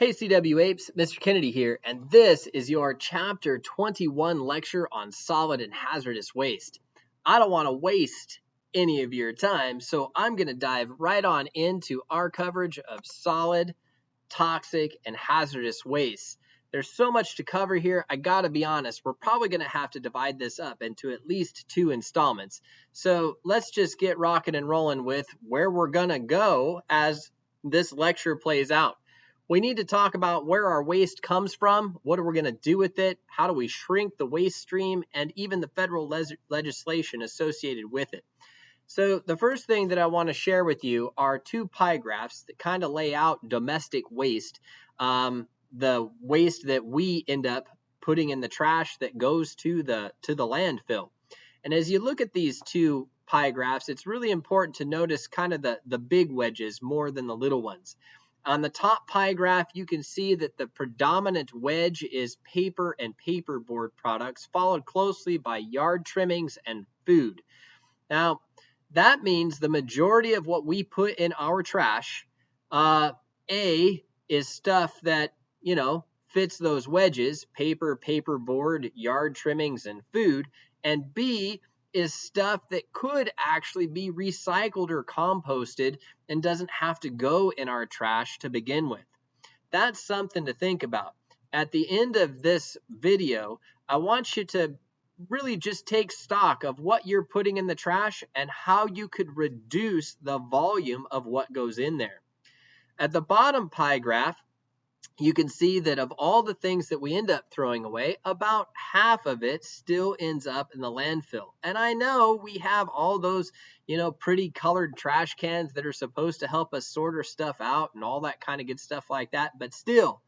Hey CW Apes, Mr. Kennedy here, and this is your Chapter 21 lecture on solid and hazardous waste. I don't want to waste any of your time, so I'm going to dive right on into our coverage of solid, toxic, and hazardous waste. There's so much to cover here, I gotta be honest, we're probably going to have to divide this up into at least 2 installments. So let's just get rocking and rolling with where we're going to go as this lecture plays out. We need to talk about where our waste comes from, what are we going to do with it, how do we shrink the waste stream, and even the federal legislation associated with it. So the first thing that I want to share with you are 2 pie graphs that kind of lay out domestic waste, the waste that we end up putting in the trash that goes to the landfill. And as you look at these 2 pie graphs, it's really important to notice kind of the big wedges more than the little ones. On the top pie graph, you can see that the predominant wedge is paper and paperboard products, followed closely by yard trimmings and food. Now, that means the majority of what we put in our trash, A, is stuff that, fits those wedges, paper, paperboard, yard trimmings, and food, and B, is stuff that could actually be recycled or composted and doesn't have to go in our trash to begin with. That's something to think about. At the end of this video, I want you to really just take stock of what you're putting in the trash and how you could reduce the volume of what goes in there. At the bottom pie graph, you can see that of all the things that we end up throwing away, about half of it still ends up in the landfill. And I know we have all those, pretty colored trash cans that are supposed to help us sort our stuff out and all that kind of good stuff like that. But still,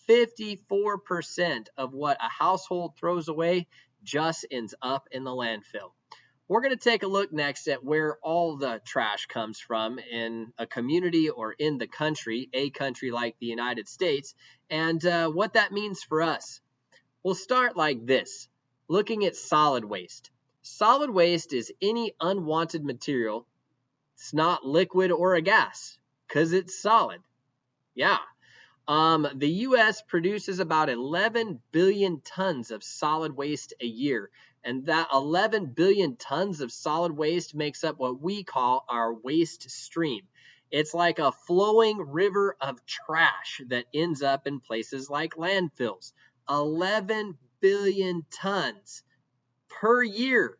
54% of what a household throws away just ends up in the landfill. We're going to take a look next at where all the trash comes from in a community or in the country, a country like the United States, and what that means for us. We'll start like this, looking at solid waste. Solid waste is any unwanted material. It's not liquid or a gas because it's solid. Yeah. The U.S. produces about 11 billion tons of solid waste a year, and that 11 billion tons of solid waste makes up what we call our waste stream. It's like a flowing river of trash that ends up in places like landfills. 11 billion tons per year.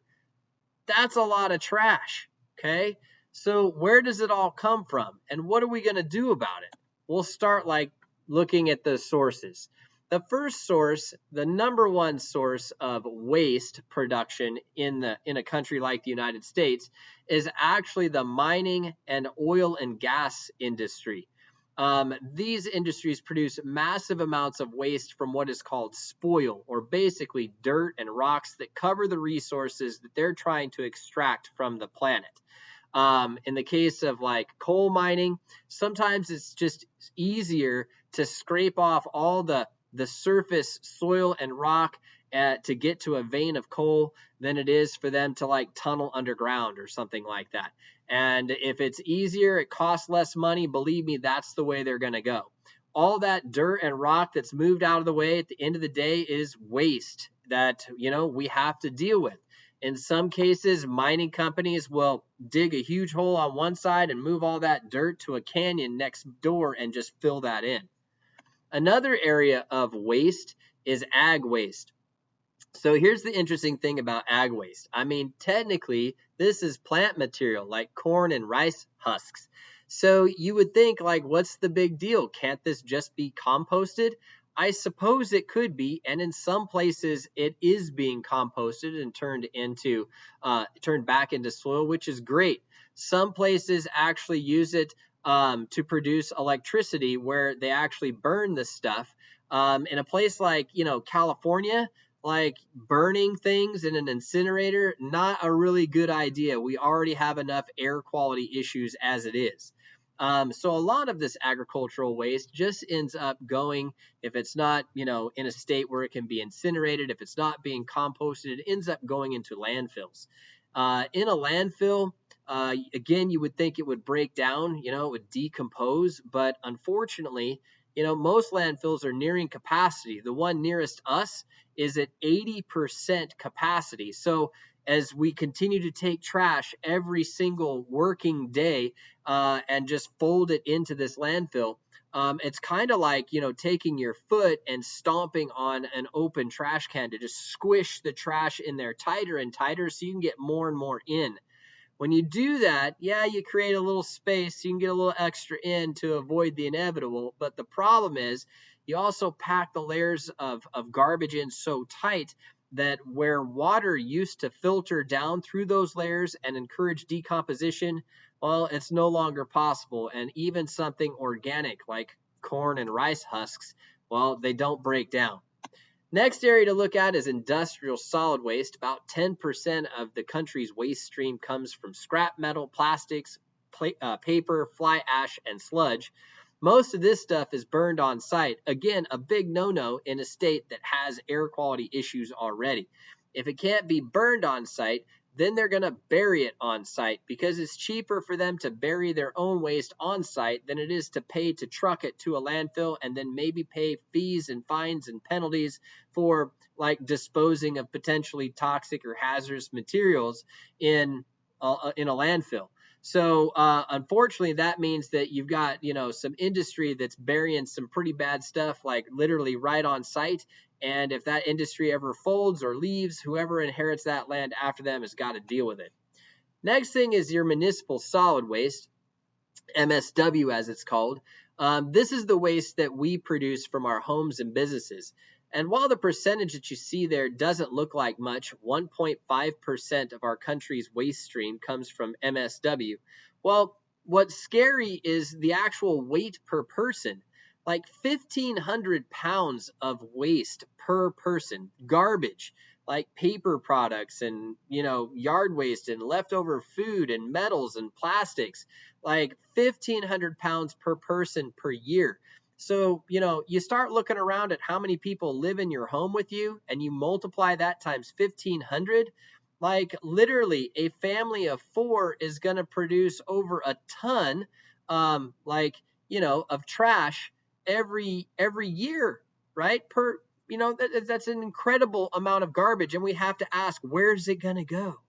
That's a lot of trash, okay? So where does it all come from, and what are we going to do about it? We'll start like looking at the sources. The first source, the number one source of waste production in a country like the United States, is actually the mining and oil and gas industry. These industries produce massive amounts of waste from what is called spoil, or basically dirt and rocks that cover the resources that they're trying to extract from the planet. In the case of like coal mining, sometimes it's just easier to scrape off all the surface soil and rock to get to a vein of coal than it is for them to like tunnel underground or something like that. And if it's easier, it costs less money. Believe me, that's the way they're going to go. All that dirt and rock that's moved out of the way at the end of the day is waste that, we have to deal with. In some cases, mining companies will dig a huge hole on one side and move all that dirt to a canyon next door and just fill that in. Another area of waste is ag waste. So here's the interesting thing about ag waste. I mean, technically, this is plant material like corn and rice husks. So you would think, like, what's the big deal? Can't this just be composted? I suppose it could be, and in some places it is being composted and turned back into soil, which is great. Some places actually use it to produce electricity, where they actually burn this stuff. In a place like California, like burning things in an incinerator, not a really good idea. We already have enough air quality issues as it is. So a lot of this agricultural waste just ends up going, if it's not, in a state where it can be incinerated, if it's not being composted, it ends up going into landfills. In a landfill, again, you would think it would break down, it would decompose, but unfortunately, Most landfills are nearing capacity. The one nearest us is at 80% capacity. So as we continue to take trash every single working day and just fold it into this landfill, it's kind of like, taking your foot and stomping on an open trash can to just squish the trash in there tighter and tighter so you can get more and more in. When you do that, yeah, you create a little space, you can get a little extra in to avoid the inevitable, but the problem is you also pack the layers of garbage in so tight that where water used to filter down through those layers and encourage decomposition, well, it's no longer possible. And even something organic like corn and rice husks, well, they don't break down. Next area to look at is industrial solid waste. About 10% of the country's waste stream comes from scrap metal, plastics, paper, fly ash, and sludge. Most of this stuff is burned on site. Again, a big no-no in a state that has air quality issues already. If it can't be burned on site, then they're going to bury it on site because it's cheaper for them to bury their own waste on site than it is to pay to truck it to a landfill and then maybe pay fees and fines and penalties for like disposing of potentially toxic or hazardous materials in a landfill. So unfortunately, that means that you've got, some industry that's burying some pretty bad stuff, like literally right on site. And if that industry ever folds or leaves, whoever inherits that land after them has got to deal with it. Next thing is your municipal solid waste, MSW as it's called. This is the waste that we produce from our homes and businesses. And while the percentage that you see there doesn't look like much, 1.5% of our country's waste stream comes from MSW. Well, what's scary is the actual weight per person. Like 1,500 pounds of waste per person, garbage, like paper products and, yard waste and leftover food and metals and plastics, like 1,500 pounds per person per year. So, you start looking around at how many people live in your home with you and you multiply that times 1,500, like literally a family of 4 is going to produce over a ton, of trash every year, right? That's an incredible amount of garbage. And we have to ask, where's it going to go?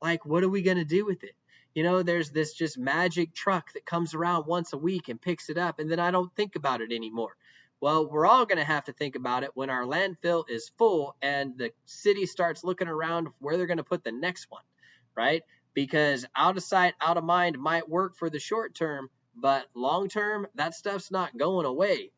Like, what are we going to do with it? There's this just magic truck that comes around once a week and picks it up, and then I don't think about it anymore. Well, we're all going to have to think about it when our landfill is full and the city starts looking around where they're going to put the next one, right? Because out of sight, out of mind might work for the short term, but long term, that stuff's not going away.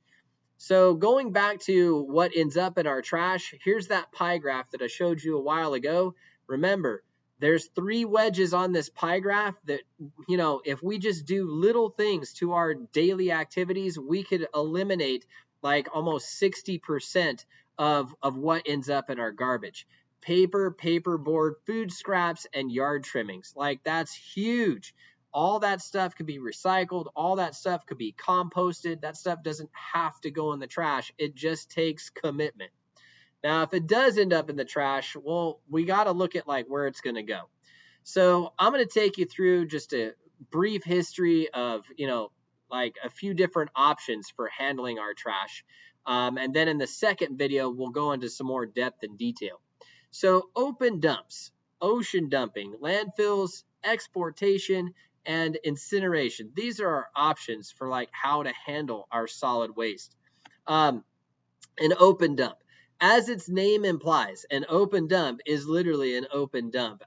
So going back to what ends up in our trash, here's that pie graph that I showed you a while ago. Remember, there's 3 wedges on this pie graph that, if we just do little things to our daily activities, we could eliminate like almost 60% of what ends up in our garbage. Paper, paperboard, food scraps, and yard trimmings. Like, that's huge. All that stuff could be recycled. All that stuff could be composted. That stuff doesn't have to go in the trash. It just takes commitment. Now, if it does end up in the trash, well, we got to look at like where it's going to go. So I'm going to take you through just a brief history of, like a few different options for handling our trash. And then in the second video, we'll go into some more depth and detail. So open dumps, ocean dumping, landfills, exportation, and incineration. These are our options for like how to handle our solid waste. An open dump. As its name implies, an open dump is literally an open dump.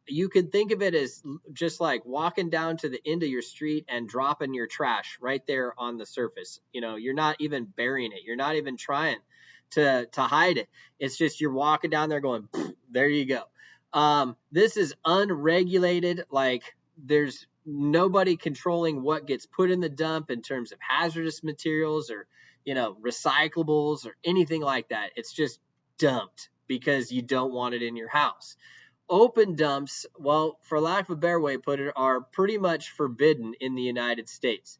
You can think of it as just like walking down to the end of your street and dropping your trash right there on the surface. You're not even burying it. You're not even trying to hide it. It's just you're walking down there going, there you go. This is unregulated. Like, there's nobody controlling what gets put in the dump in terms of hazardous materials or recyclables or anything like that. It's just dumped because you don't want it in your house. Open dumps, well, for lack of a better way to put it, are pretty much forbidden in the United States.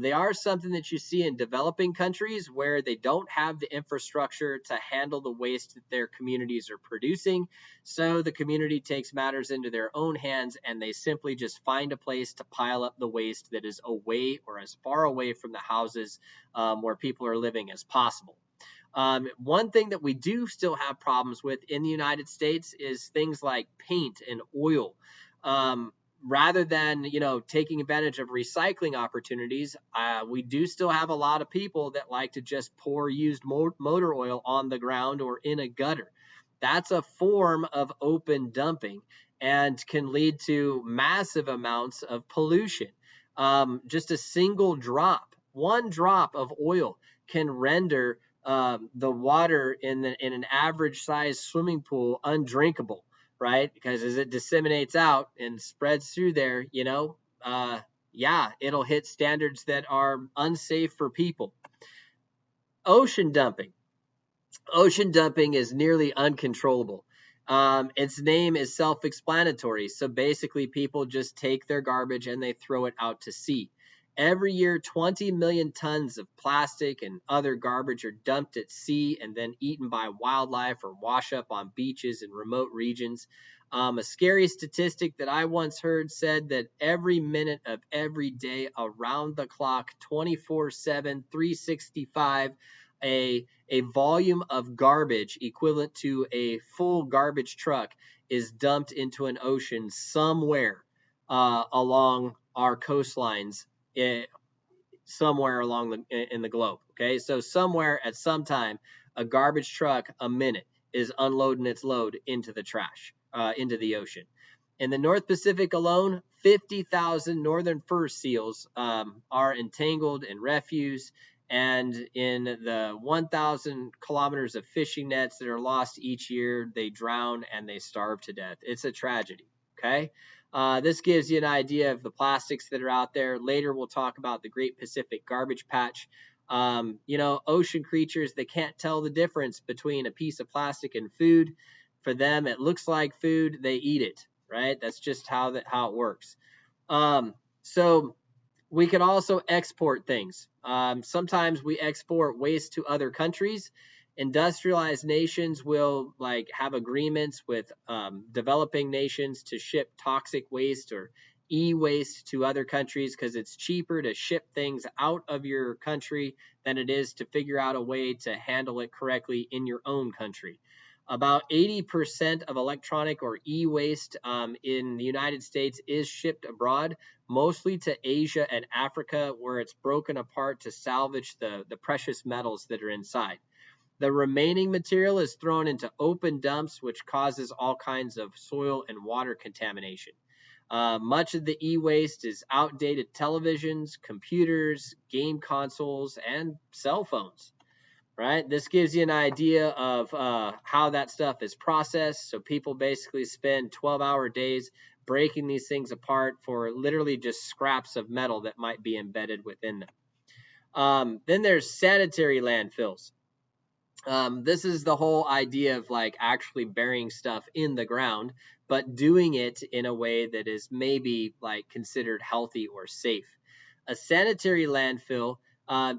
They are something that you see in developing countries where they don't have the infrastructure to handle the waste that their communities are producing. So the community takes matters into their own hands and they simply just find a place to pile up the waste that is away or as far away from the houses where people are living as possible. One thing that we do still have problems with in the United States is things like paint and oil. Um, Rather than taking advantage of recycling opportunities, we do still have a lot of people that like to just pour used motor oil on the ground or in a gutter. That's a form of open dumping and can lead to massive amounts of pollution. Just a single drop, one drop of oil can render the water in an average sized swimming pool undrinkable, right? Because as it disseminates out and spreads through there, yeah, it'll hit standards that are unsafe for people. Ocean dumping. Ocean dumping is nearly uncontrollable. Its name is self-explanatory. So basically, people just take their garbage and they throw it out to sea. Every year, 20 million tons of plastic and other garbage are dumped at sea and then eaten by wildlife or wash up on beaches in remote regions. A scary statistic that I once heard said that every minute of every day, around the clock, 24/7, 365, a volume of garbage equivalent to a full garbage truck is dumped into an ocean somewhere along our coastlines, somewhere along in the globe. Okay, so somewhere at some time, a garbage truck a minute is unloading its load into the trash, into the ocean. In the North Pacific alone, 50,000 northern fur seals are entangled in refuse, and in the 1,000 kilometers of fishing nets that are lost each year, they drown and they starve to death. It's a tragedy, okay? This gives you an idea of the plastics that are out there. Later, we'll talk about the Great Pacific Garbage Patch. Ocean creatures, they can't tell the difference between a piece of plastic and food. For them, it looks like food, they eat it, right? That's just how it works. So we could also export things. Sometimes we export waste to other countries. Industrialized nations will have agreements with developing nations to ship toxic waste or e-waste to other countries because it's cheaper to ship things out of your country than it is to figure out a way to handle it correctly in your own country. About 80% of electronic or e-waste in the United States is shipped abroad, mostly to Asia and Africa, where it's broken apart to salvage the precious metals that are inside. The remaining material is thrown into open dumps, which causes all kinds of soil and water contamination. Much of the e-waste is outdated televisions, computers, game consoles, and cell phones. Right? This gives you an idea of how that stuff is processed. So people basically spend 12-hour days breaking these things apart for literally just scraps of metal that might be embedded within them. Then there's sanitary landfills. This is the whole idea of actually burying stuff in the ground, but doing it in a way that is maybe considered healthy or safe. A sanitary landfill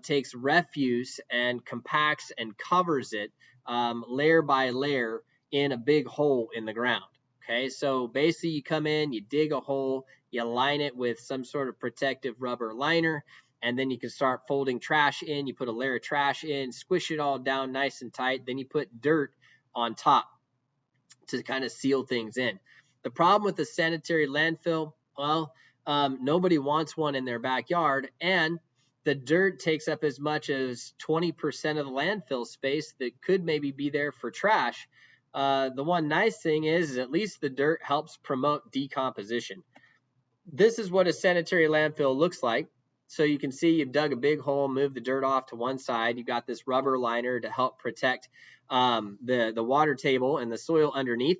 takes refuse and compacts and covers it layer by layer in a big hole in the ground. Okay, so basically you come in, you dig a hole, you line it with some sort of protective rubber liner, and then you can start folding trash in. You put a layer of trash in, squish it all down nice and tight, then you put dirt on top to kind of seal things in. The problem with the sanitary landfill, well, nobody wants one in their backyard, and the dirt takes up as much as 20% of the landfill space that could maybe be there for trash. The one nice thing is at least the dirt helps promote decomposition. This is what a sanitary landfill looks like. So you can see you've dug a big hole, moved the dirt off to one side. You've got this rubber liner to help protect the water table and the soil underneath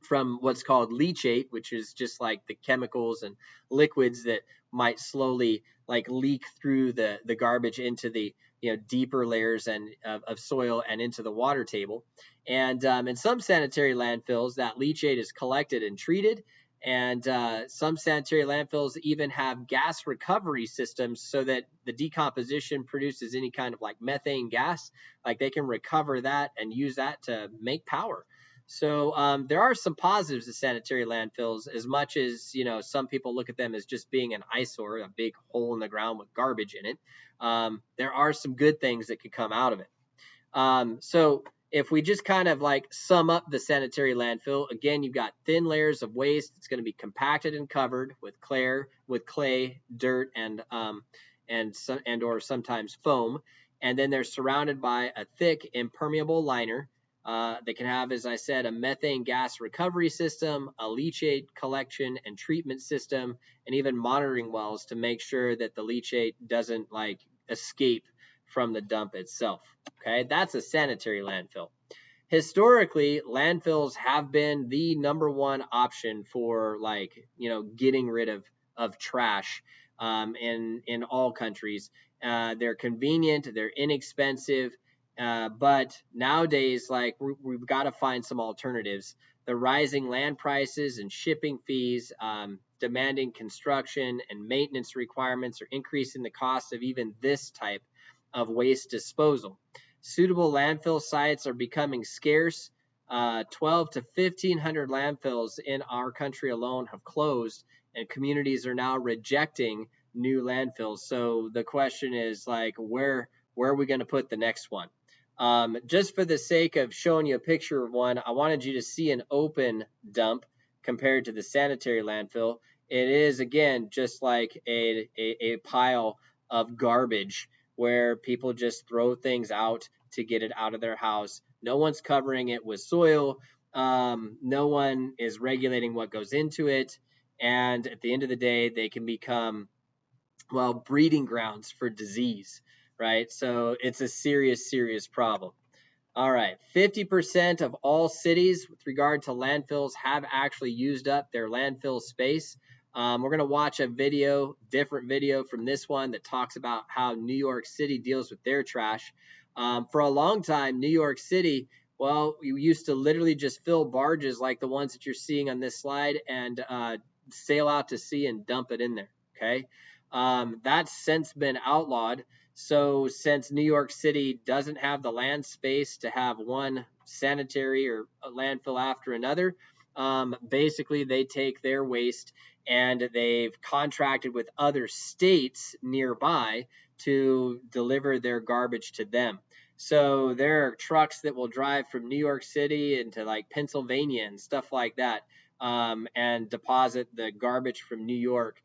from what's called leachate, which is just like the chemicals and liquids that might slowly leak through the garbage into the deeper layers and of soil and into the water table. And in some sanitary landfills, that leachate is collected and treated, And some sanitary landfills even have gas recovery systems so that the decomposition produces any kind of like methane gas, like they can recover that and use that to make power. So there are some positives to sanitary landfills, as much as, you know, some people look at them as just being an eyesore, a big hole in the ground with garbage in it. There are some good things that could come out of it. So if we just kind of like sum up the sanitary landfill, again, you've got thin layers of waste. It's going to be compacted and covered with clay, dirt, and or sometimes foam, and then they're surrounded by a thick impermeable liner. They can have, as I said, a methane gas recovery system, a leachate collection and treatment system, and even monitoring wells to make sure that the leachate doesn't like escape from the dump itself. Okay, that's a sanitary landfill. Historically, landfills have been the number one option for, like, you know, getting rid of trash in all countries. They're convenient, they're inexpensive, but nowadays, like, we've got to find some alternatives. The rising land prices and shipping fees, demanding construction and maintenance requirements are increasing the cost of even this type of waste disposal. Suitable landfill sites are becoming scarce. 12 to 1,500 landfills in our country alone have closed, and communities are now rejecting new landfills. So the question is, like, where are we going to put the next one? Just for the sake of showing you a picture of one, I wanted you to see an open dump compared to the sanitary landfill. It is, again, just like a pile of garbage where people just throw things out to get it out of their house. No one's covering it with soil. No one is regulating what goes into it. And at the end of the day, they can become, well, breeding grounds for disease, right? So it's a serious, serious problem. All right, 50% of all cities with regard to landfills have actually used up their landfill space. We're going to watch a different video from this one that talks about how New York City deals with their trash. For a long time, New York City, well, you used to literally just fill barges like the ones that you're seeing on this slide and sail out to sea and dump it in there, okay? That's since been outlawed. So since New York City doesn't have the land space to have one sanitary or a landfill after another, basically they take their waste and they've contracted with other states nearby to deliver their garbage to them. So there are trucks that will drive from New York City into like Pennsylvania and stuff like that, and deposit the garbage from New York,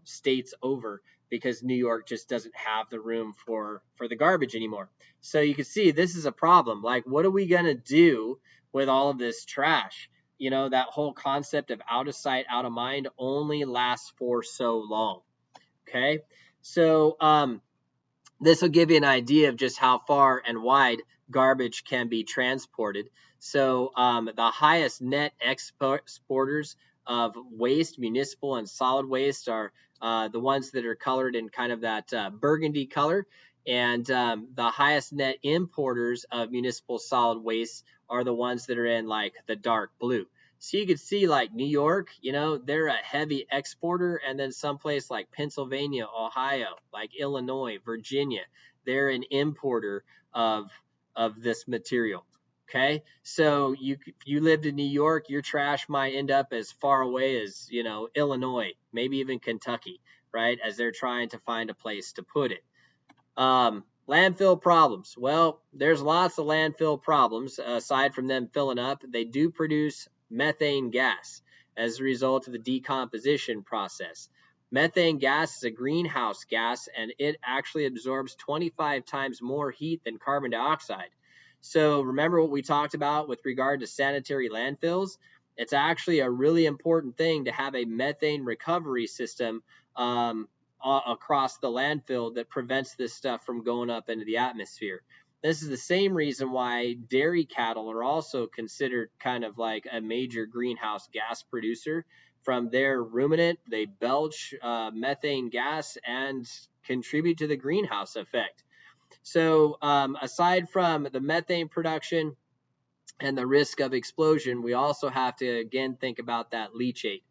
states over, because New York just doesn't have the room for the garbage anymore. So you can see this is a problem. Like, what are we going to do with all of this trash? You know, that whole concept of out of sight, out of mind only lasts for so long. Okay. So this will give you an idea of just how far and wide garbage can be transported. So the highest net exporters of waste, municipal and solid waste, are the ones that are colored in kind of that burgundy color. And the highest net importers of municipal solid waste are the ones that are in like the dark blue. So you could see, like, New York, you know, they're a heavy exporter, and then someplace like Pennsylvania, Ohio, like Illinois, Virginia, they're an importer of this material. Okay, so if you lived in New York, your trash might end up as far away as, you know, Illinois, maybe even Kentucky, right? As they're trying to find a place to put it. Landfill problems. Well, there's lots of landfill problems. Aside from them filling up, they do produce methane gas as a result of the decomposition process. Methane gas is a greenhouse gas, and it actually absorbs 25 times more heat than carbon dioxide. So remember what we talked about with regard to sanitary landfills? It's actually a really important thing to have a methane recovery system across the landfill that prevents this stuff from going up into the atmosphere. This is the same reason why dairy cattle are also considered kind of like a major greenhouse gas producer. From their ruminant, they belch methane gas and contribute to the greenhouse effect. So aside from the methane production, and the risk of explosion, we also have to again think about that leachate.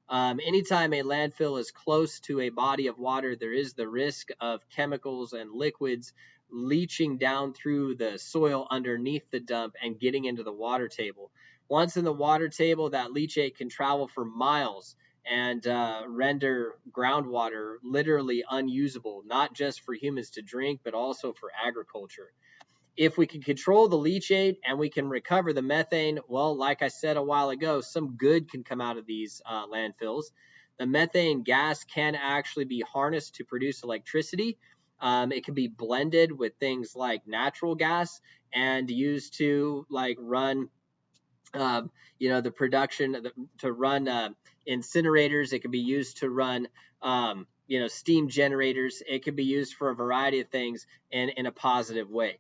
Anytime a landfill is close to a body of water, there is the risk of chemicals and liquids leaching down through the soil underneath the dump and getting into the water table. Once in the water table, that leachate can travel for miles and render groundwater literally unusable, not just for humans to drink, but also for agriculture. If we can control the leachate and we can recover the methane, well, like I said a while ago, some good can come out of these landfills. The methane gas can actually be harnessed to produce electricity. It can be blended with things like natural gas and used to like run the production to run incinerators. It can be used to run steam generators. It can be used for a variety of things in a positive way.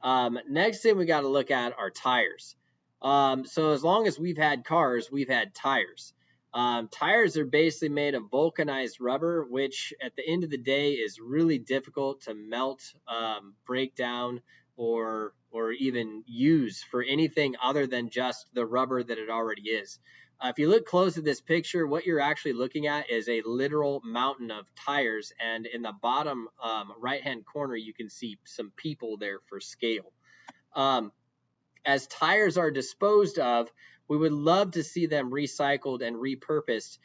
Next thing we got to look at are tires. So as long as we've had cars, we've had tires. Tires are basically made of vulcanized rubber, which at the end of the day is really difficult to melt, break down, or even use for anything other than just the rubber that it already is. If you look close at this picture, what you're actually looking at is a literal mountain of tires, and in the bottom right-hand corner, you can see some people there for scale. As tires are disposed of, we would love to see them recycled and repurposed.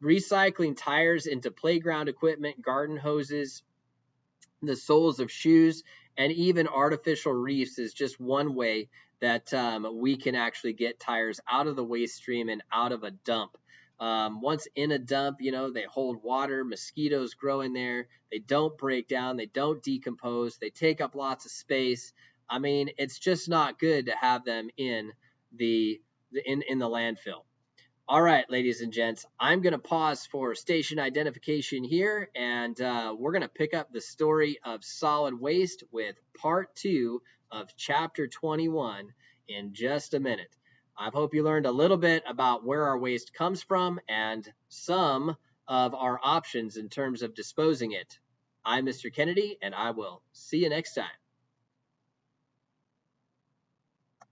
Recycling tires into playground equipment, garden hoses, the soles of shoes, and even artificial reefs is just one way that we can actually get tires out of the waste stream and out of a dump. Once in a dump, they hold water, mosquitoes grow in there, they don't break down, they don't decompose, they take up lots of space. I mean, it's just not good to have them in the landfill. All right, ladies and gents, I'm going to pause for station identification here, and we're going to pick up the story of solid waste with part 2 of chapter 21 in just a minute. I hope you learned a little bit about where our waste comes from and some of our options in terms of disposing it. I'm Mr. Kennedy, and I will see you next time.